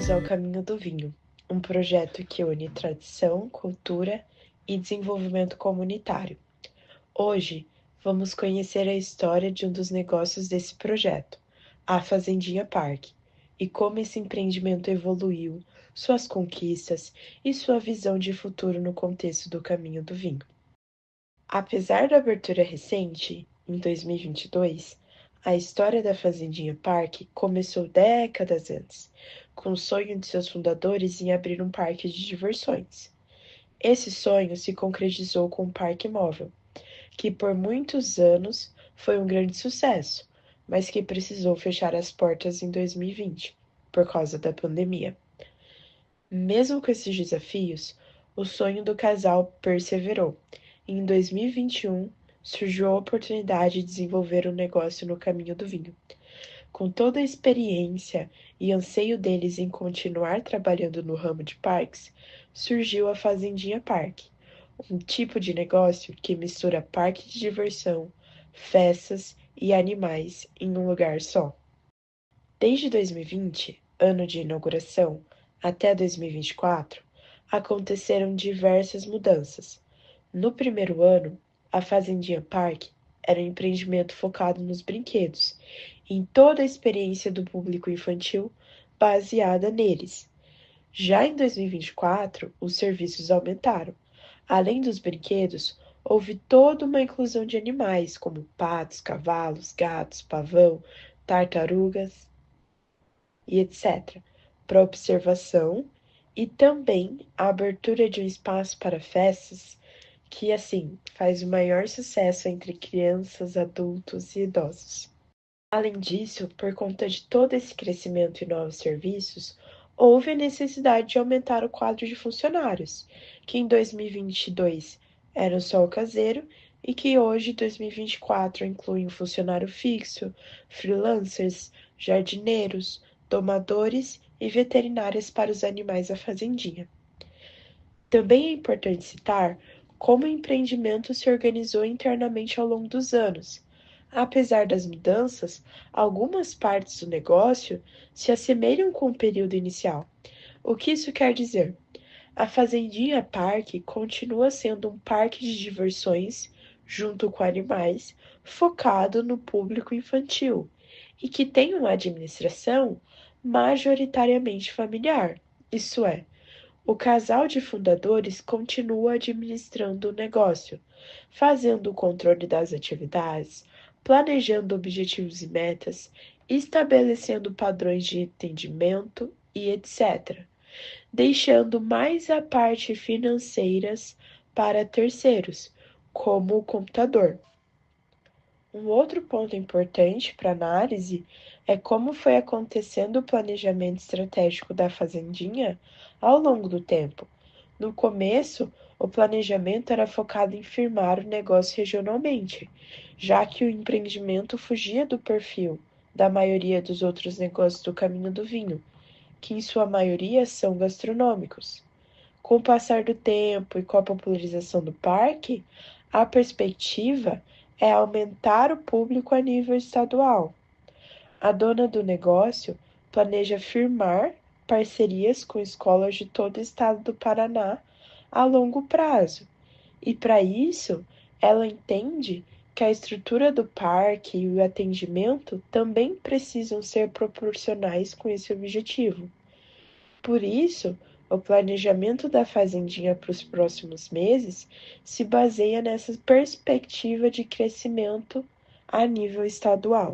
Bem-vindos ao Caminho do Vinho, um projeto que une tradição, cultura e desenvolvimento comunitário. Hoje, vamos conhecer a história de um dos negócios desse projeto, a Fazendinha Park, e como esse empreendimento evoluiu, suas conquistas e sua visão de futuro no contexto do Caminho do Vinho. Apesar da abertura recente, em 2022, a história da Fazendinha Park começou décadas antes, com o sonho de seus fundadores em abrir um parque de diversões. Esse sonho se concretizou com o Parque Móvel, que por muitos anos foi um grande sucesso, mas que precisou fechar as portas em 2020, por causa da pandemia. Mesmo com esses desafios, o sonho do casal perseverou. E em 2021, surgiu a oportunidade de desenvolver um negócio no caminho do vinho. Com toda a experiência e anseio deles em continuar trabalhando no ramo de parques, surgiu a Fazendinha Park, um tipo de negócio que mistura parque de diversão, festas e animais em um lugar só. Desde 2020, ano de inauguração, até 2024, aconteceram diversas mudanças. No primeiro ano, a Fazendinha Park era um empreendimento focado nos brinquedos, em toda a experiência do público infantil baseada neles. Já em 2024, os serviços aumentaram. Além dos brinquedos, houve toda uma inclusão de animais, como patos, cavalos, gatos, pavão, tartarugas e etc., para observação, e também a abertura de um espaço para festas que, assim, faz o maior sucesso entre crianças, adultos e idosos. Além disso, por conta de todo esse crescimento e novos serviços, houve a necessidade de aumentar o quadro de funcionários, que em 2022 era só o caseiro e que hoje, 2024, inclui um funcionário fixo, freelancers, jardineiros, domadores e veterinárias para os animais da fazendinha. Também é importante citar como o empreendimento se organizou internamente ao longo dos anos. Apesar das mudanças, algumas partes do negócio se assemelham com o período inicial. O que isso quer dizer? A Fazendinha Parque continua sendo um parque de diversões, junto com animais, focado no público infantil e que tem uma administração majoritariamente familiar, isso é, o casal de fundadores continua administrando o negócio, fazendo o controle das atividades, planejando objetivos e metas, estabelecendo padrões de atendimento e etc., deixando mais a parte financeiras para terceiros, como o computador. Um outro ponto importante para análise é como foi acontecendo o planejamento estratégico da fazendinha ao longo do tempo. No começo, o planejamento era focado em firmar o negócio regionalmente, já que o empreendimento fugia do perfil da maioria dos outros negócios do caminho do vinho, que em sua maioria são gastronômicos. Com o passar do tempo e com a popularização do parque, a perspectiva é aumentar o público a nível estadual. A dona do negócio planeja firmar parcerias com escolas de todo o estado do Paraná a longo prazo. E para isso, ela entende que a estrutura do parque e o atendimento também precisam ser proporcionais com esse objetivo. Por isso, o planejamento da fazendinha para os próximos meses se baseia nessa perspectiva de crescimento a nível estadual.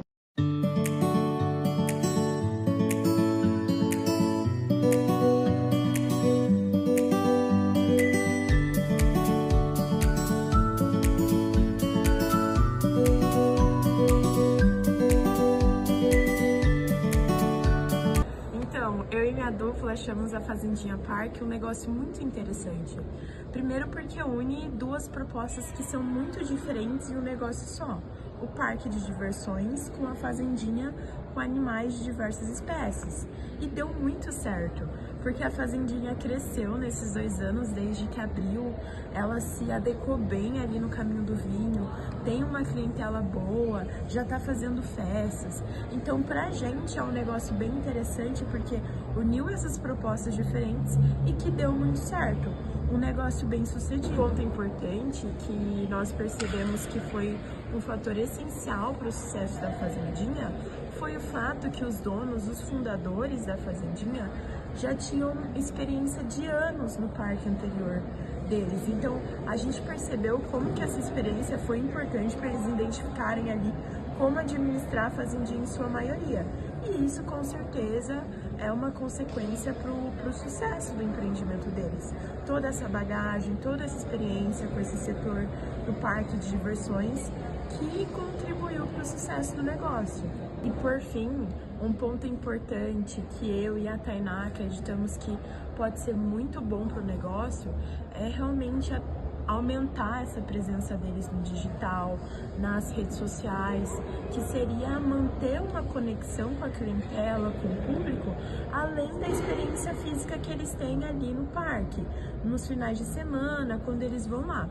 Então, eu e minha dupla achamos a Fazendinha Park um negócio muito interessante. Primeiro porque une duas propostas que são muito diferentes em um negócio só. O parque de diversões com a fazendinha com animais de diversas espécies. E deu muito certo. porque a fazendinha cresceu nesses 2 anos, desde que abriu, ela se adequou bem ali no caminho do vinho, tem uma clientela boa, já tá fazendo festas. Então, pra gente é um negócio bem interessante, porque uniu essas propostas diferentes e que deu muito certo. Um negócio bem sucedido. Um ponto importante que nós percebemos que foi um fator essencial para o sucesso da fazendinha foi o fato que os donos, os fundadores da fazendinha, já tinham experiência de anos no parque anterior deles. Então, a gente percebeu como que essa experiência foi importante para eles identificarem ali como administrar a fazendinha em sua maioria. E isso, com certeza, é uma consequência para o sucesso do empreendimento deles. Toda essa bagagem, toda essa experiência com esse setor do parque de diversões que contribuiu para o sucesso do negócio. E por fim, um ponto importante que eu e a Tainá acreditamos que pode ser muito bom para o negócio é realmente aumentar essa presença deles no digital, nas redes sociais, que seria manter uma conexão com a clientela, com o público, além da experiência física que eles têm ali no parque, nos finais de semana, quando eles vão lá.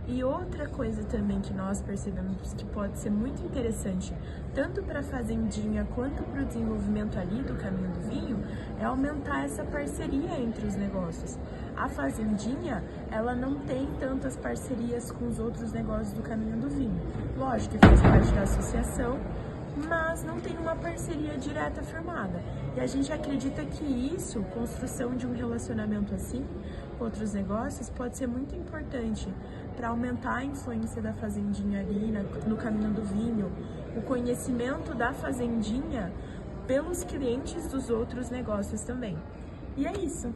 E outra coisa também que nós percebemos que pode ser muito interessante, tanto para a fazendinha quanto para o desenvolvimento ali do caminho do vinho, é aumentar essa parceria entre os negócios. A fazendinha, ela não tem tantas parcerias com os outros negócios do caminho do vinho. Lógico que faz parte da associação, mas não tem uma parceria direta firmada. E a gente acredita que isso, construção de um relacionamento assim, com outros negócios, pode ser muito importante para aumentar a influência da fazendinha ali no caminho do vinho, o conhecimento da fazendinha pelos clientes dos outros negócios também. E é isso.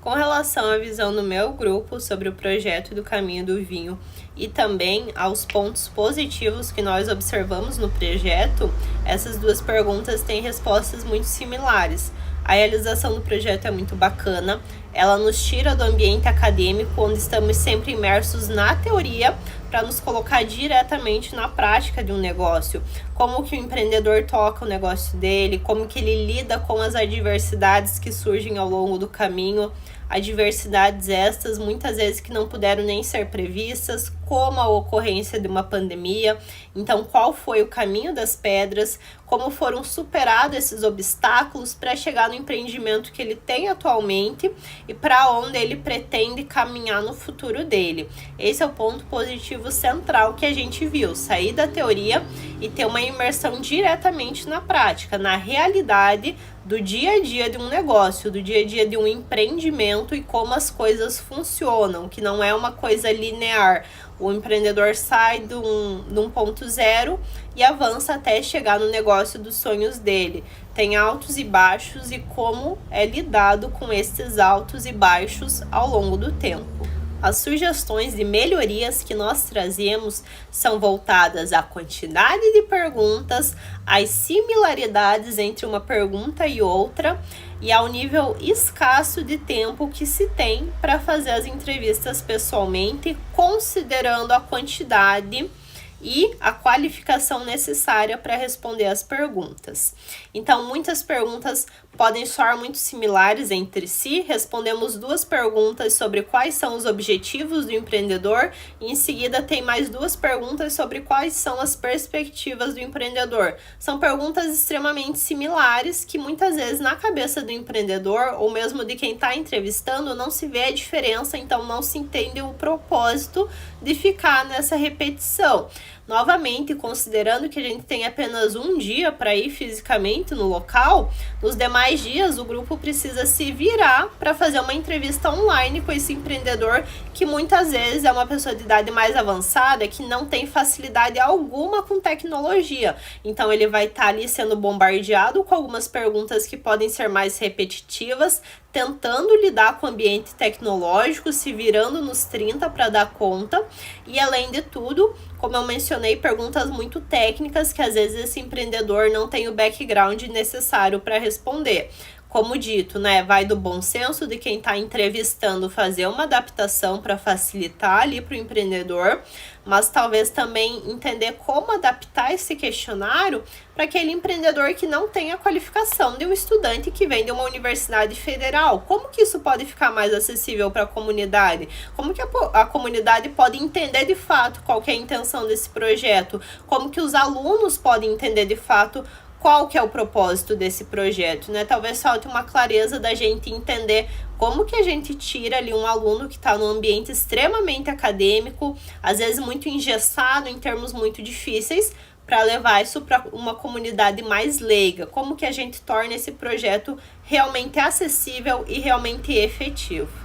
Com relação à visão do meu grupo sobre o projeto do Caminho do Vinho e também aos pontos positivos que nós observamos no projeto, essas duas perguntas têm respostas muito similares. A realização do projeto é muito bacana, ela nos tira do ambiente acadêmico, onde estamos sempre imersos na teoria, para nos colocar diretamente na prática de um negócio. Como que o empreendedor toca o negócio dele, como que ele lida com as adversidades que surgem ao longo do caminho, adversidades estas muitas vezes que não puderam nem ser previstas, como a ocorrência de uma pandemia. Então, qual foi o caminho das pedras, como foram superados esses obstáculos para chegar no empreendimento que ele tem atualmente e para onde ele pretende caminhar no futuro dele. Esse é o ponto positivo central que a gente viu, sair da teoria e ter uma imersão diretamente na prática, na realidade do dia a dia de um negócio, do dia a dia de um empreendimento e como as coisas funcionam, que não é uma coisa linear. O empreendedor sai de um ponto zero e avança até chegar no negócio dos sonhos dele. Tem altos e baixos e como é lidado com esses altos e baixos ao longo do tempo. As sugestões de melhorias que nós trazemos são voltadas à quantidade de perguntas, às similaridades entre uma pergunta e outra e ao nível escasso de tempo que se tem para fazer as entrevistas pessoalmente, considerando a quantidade e a qualificação necessária para responder as perguntas. Então, muitas perguntas podem soar muito similares entre si. Respondemos 2 perguntas sobre quais são os objetivos do empreendedor e em seguida tem mais 2 perguntas sobre quais são as perspectivas do empreendedor. São perguntas extremamente similares que muitas vezes na cabeça do empreendedor ou mesmo de quem está entrevistando não se vê a diferença, então não se entende o propósito de ficar nessa repetição. Novamente, considerando que a gente tem apenas um dia para ir fisicamente no local, nos demais dias o grupo precisa se virar para fazer uma entrevista online com esse empreendedor que muitas vezes é uma pessoa de idade mais avançada que não tem facilidade alguma com tecnologia. Então ele vai estar ali sendo bombardeado com algumas perguntas que podem ser mais repetitivas, tentando lidar com o ambiente tecnológico, se virando nos 30 para dar conta. E além de tudo, como eu mencionei, perguntas muito técnicas que às vezes esse empreendedor não tem o background necessário para responder. Como dito, né, vai do bom senso de quem está entrevistando fazer uma adaptação para facilitar ali para o empreendedor, mas talvez também entender como adaptar esse questionário para aquele empreendedor que não tem a qualificação de um estudante que vem de uma universidade federal. Como que isso pode ficar mais acessível para a comunidade? Como que a comunidade pode entender de fato qual que é a intenção desse projeto? Como que os alunos podem entender de fato qual que é o propósito desse projeto, né? Talvez falte uma clareza da gente entender como que a gente tira ali um aluno que está num ambiente extremamente acadêmico, às vezes muito engessado, em termos muito difíceis, para levar isso para uma comunidade mais leiga. Como que a gente torna esse projeto realmente acessível e realmente efetivo.